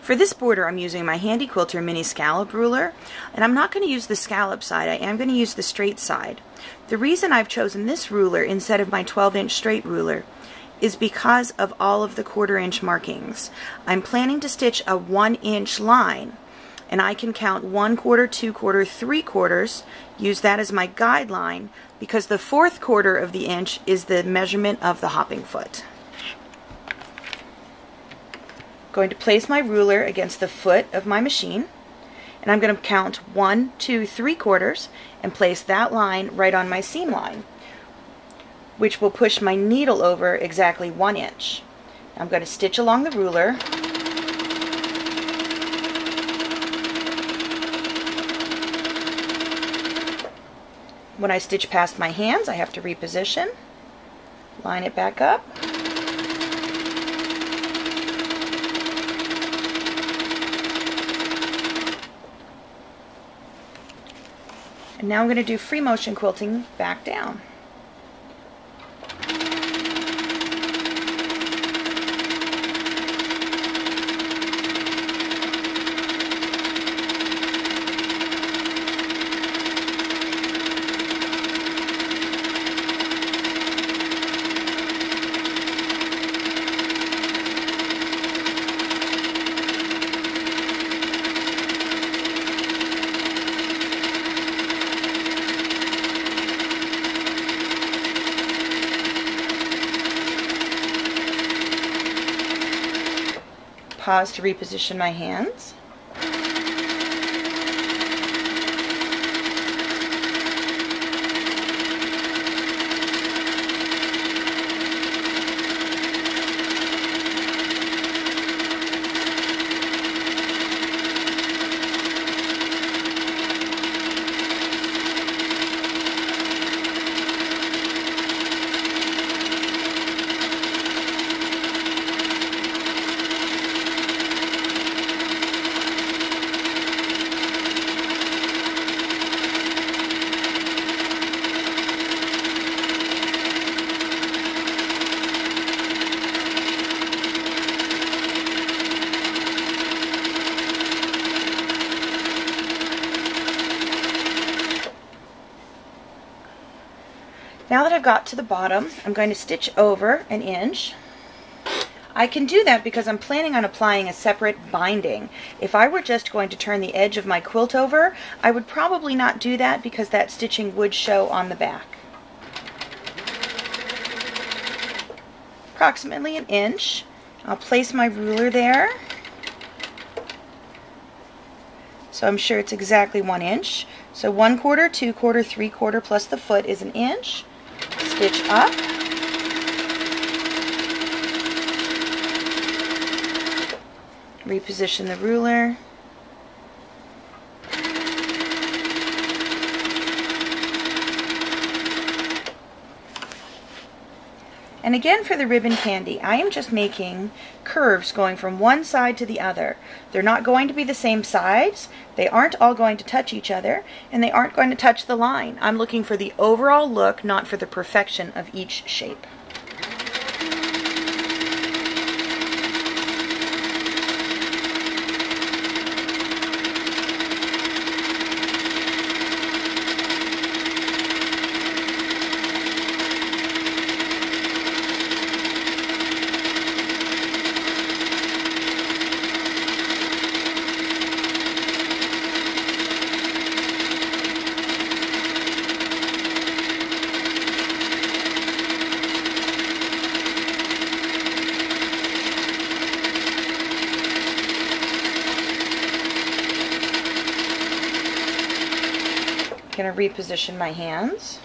For this border, I'm using my Handy Quilter mini scallop ruler, and I'm not going to use the scallop side, I am going to use the straight side. The reason I've chosen this ruler instead of my 12-inch straight ruler is because of all of the 1/4 inch markings. I'm planning to stitch a 1-inch line, and I can count 1/4, 2/4, 3/4, use that as my guideline, because the 4th quarter of the inch is the measurement of the hopping foot. Going to place my ruler against the foot of my machine, and I'm going to count 1, 2, 3/4 and place that line right on my seam line, which will push my needle over exactly 1 inch. I'm going to stitch along the ruler. When I stitch past my hands, I have to reposition, line it back up. And now I'm going to do free motion quilting back down. Pause to reposition my hands. Now that I've got to the bottom, I'm going to stitch over 1 inch. I can do that because I'm planning on applying a separate binding. If I were just going to turn the edge of my quilt over, I would probably not do that because that stitching would show on the back. Approximately 1 inch. I'll place my ruler there, so I'm sure it's exactly 1 inch. So 1/4, 2/4, 3/4 plus the foot is 1 inch. Stitch up. Reposition the ruler. And again, for the ribbon candy, I am just making curves going from one side to the other. They're not going to be the same size, they aren't all going to touch each other, and they aren't going to touch the line. I'm looking for the overall look, not for the perfection of each shape. I'm going to reposition my hands.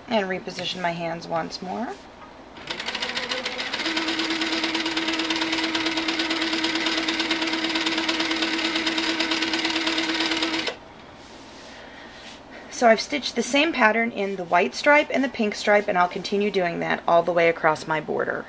And reposition my hands once more. So I've stitched the same pattern in the white stripe and the pink stripe, and I'll continue doing that all the way across my border.